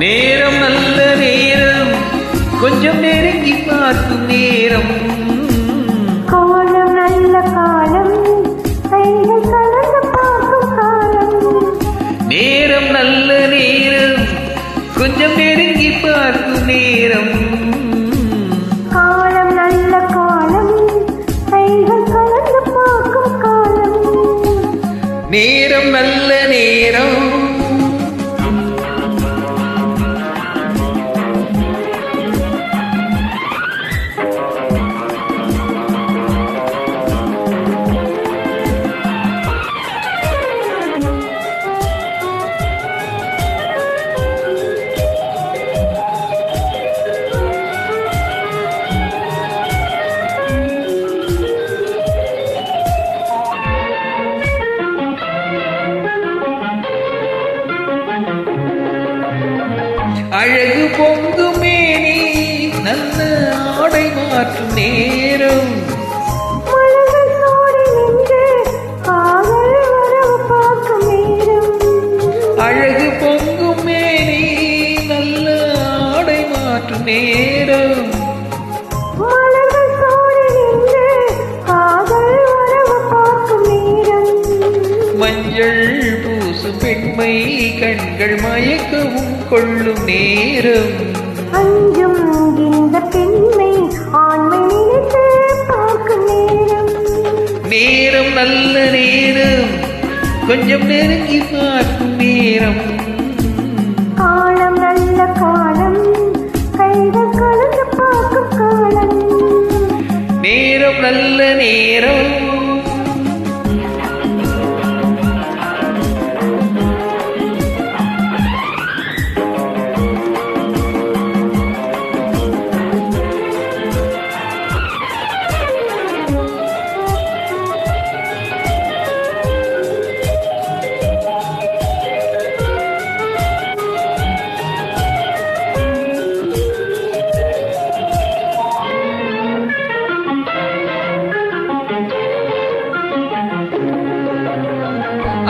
நேரம் நல்ல நேரம், கொஞ்சம் நெருங்கி பார்க்கும் நேரம். காலம் நல்ல காலம், கைகள் கலந்து பார்க்கும் காலம். நேரம் நல்ல நேரம், கொஞ்சம் நெருங்கி பார்க்கும் நேரம். காலம் நல்ல காலம், கைகள் கலந்து பார்க்கும் காலம். நேரம் நல்ல நேரம். அழகு பொங்கும் மேனி, நல்ல ஆடை மாற்றும் நேரம். மலர்கள் சோடி நின்று காதல் உறவு பார்க்கும் நேரம். அழகு பொங்கும் மேனி, நல்ல ஆடை மாற்றும் நேரம். மலர்கள் சோடி நின்று காதல் உறவு பார்க்கும் நேரம். மஞ்சள் பூசும் பெண்மை கண்கள் மயக்கவும் கொள்ளும் நேரம். அஞ்சும் இந்த பெண்மை ஆண்மை நினைத்து பார்க்கும் நேரம். நேரம் நல்ல நேரம், கொஞ்சம் நெருங்கி பார்க்கும் நேரம். காலம் நல்ல காலம், கைகள் கலந்து பார்க்கும் காலம். நேரம் நல்ல நேரம்.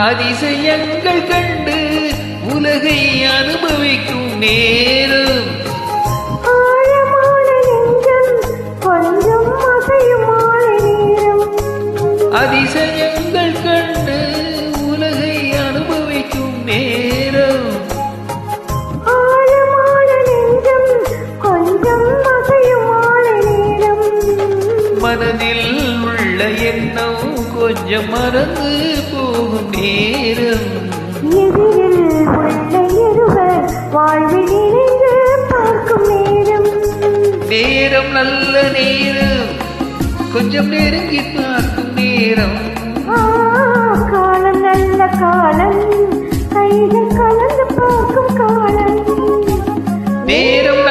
அதிசயங்கள் கண்டு உலகை அனுபவிக்கும் நேரம். ஆழமான நெஞ்சம் கொஞ்சம் அசையுமான நேரம். அதிசயங்கள் கண்டு உலகை அனுபவிக்கும் நேரம். ஆழமான நெஞ்சம் கொஞ்சம் அசையுமான நேரம். மனதில் உள்ள எண்ணம் கொஞ்சம் மறந்து போகும் நேரம். எதிரில் உள்ள இருவர் வாழ்வில் இணைந்து பார்க்கும் நேரம். நேரம் நல்ல நேரம், கொஞ்சம் நெருங்கி பார்க்கும் நேரம். காலம் நல்ல காலம், கைகள் கலந்து பார்க்கும் காலம். நேரம்